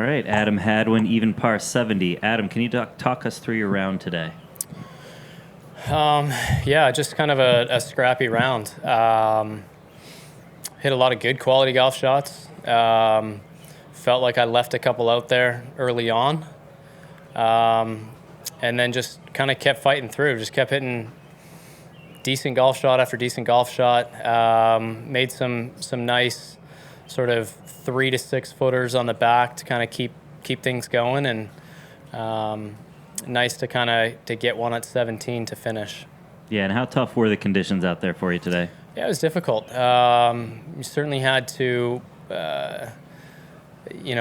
right, Adam Hadwin, even par 70. Adam, can you talk us through your round today? Yeah, just kind of a scrappy round. Hit a lot of good quality golf shots. Felt like I left a couple out there early on. And then just kind of kept fighting through, just kept hitting decent golf shot after decent golf shot. Made some nice sort of 3 to 6 footers on the back to kind of keep things going, and nice to to get one at 17 to finish. Yeah, and how tough were the conditions out there for you today? Yeah, it was difficult. You certainly had to, you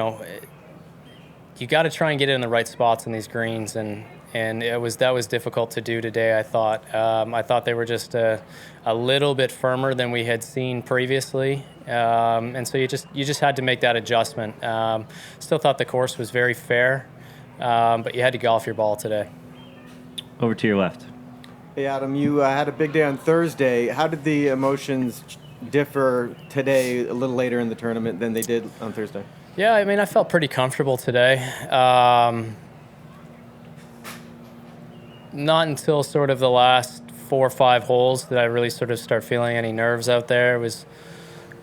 got to try and get it in the right spots in these greens, and that was difficult to do today. I thought they were just a little bit firmer than we had seen previously, and so you just had to make that adjustment. Still thought the course was very fair, but you had to golf your ball today. Over to your left. Hey Adam, you had a big day on Thursday. How did the emotions differ today, a little later in the tournament, than they did on Thursday? Yeah, I mean, I felt pretty comfortable today. Not until sort of the last 4 or 5 holes did I really sort of start feeling any nerves out there. It was,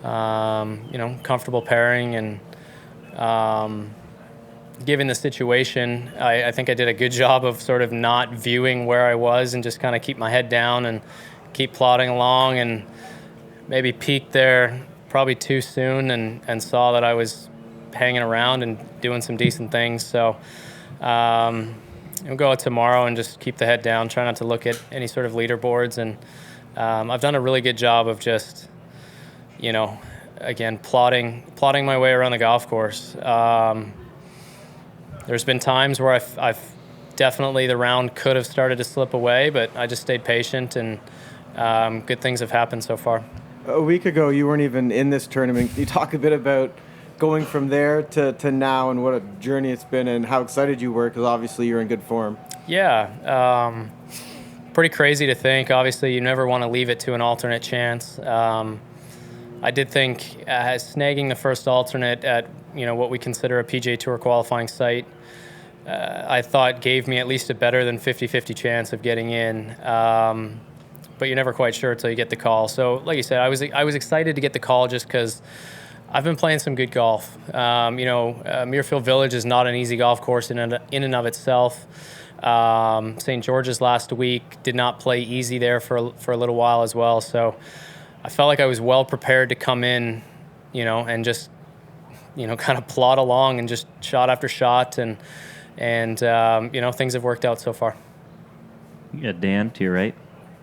comfortable pairing, and given the situation, I think I did a good job of sort of not viewing where I was and just kind of keep my head down and keep plodding along, and maybe peaked there probably too soon and saw that I was hanging around and doing some decent things. So we'll go out tomorrow and just keep the head down, try not to look at any sort of leaderboards. And I've done a really good job of just, again, plotting my way around the golf course. There's been times where I've definitely, the round could have started to slip away, but I just stayed patient, and good things have happened so far. A week ago, you weren't even in this tournament. Can you talk a bit about going from there to now, and what a journey it's been, and how excited you were, because obviously you're in good form? Yeah, pretty crazy to think. Obviously, you never want to leave it to an alternate chance. I did think snagging the first alternate at what we consider a PGA Tour qualifying site, I thought gave me at least a better than 50-50 chance of getting in. But you're never quite sure until you get the call. So, like you said, I was excited to get the call just because I've been playing some good golf. Muirfield Village is not an easy golf course in and of itself. St. George's last week did not play easy there for a little while as well. So I felt like I was well prepared to come in, and just, kind of plod along and just shot after shot, and things have worked out so far. You got Dan to your right.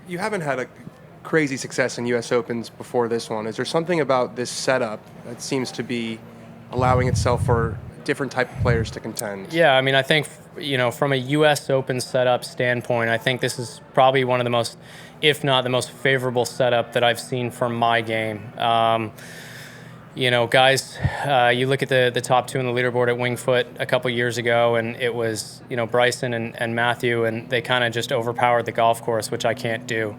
You haven't had a crazy success in U.S. Opens before this one. Is there something about this setup that seems to be allowing itself for different type of players to contend? Yeah, I mean, I think, from a U.S. Open setup standpoint, I think this is probably one of the most, if not the most favorable setup that I've seen for my game. Guys, you look at the top 2 on the leaderboard at Wingfoot a couple years ago, and it was, Bryson and Matthew, and they kind of just overpowered the golf course, which I can't do.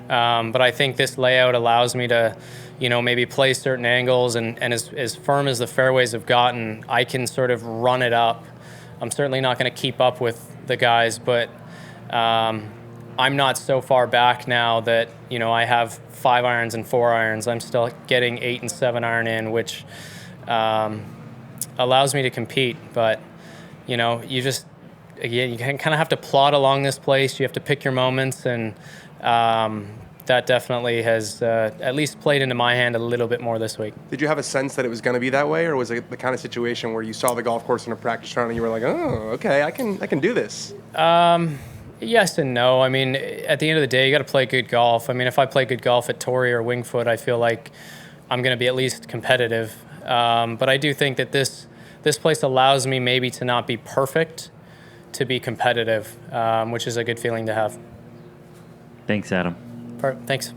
But I think this layout allows me to, maybe play certain angles, and as firm as the fairways have gotten, I can sort of run it up. I'm certainly not going to keep up with the guys, but I'm not so far back now that, I have 5 irons and 4 irons. I'm still getting 8 and 7 iron in, which allows me to compete. But, you just, again, you kind of have to plod along this place. You have to pick your moments, and that definitely has at least played into my hand a little bit more this week. Did you have a sense that it was going to be that way, or was it the kind of situation where you saw the golf course in a practice round and you were like, oh, okay, I can do this? Yes and no. I mean, at the end of the day, you got to play good golf. I mean, if I play good golf at Torrey or Wingfoot, I feel like I'm going to be at least competitive. But I do think that this place allows me maybe to not be perfect, to be competitive, which is a good feeling to have. Thanks, Adam. Thanks.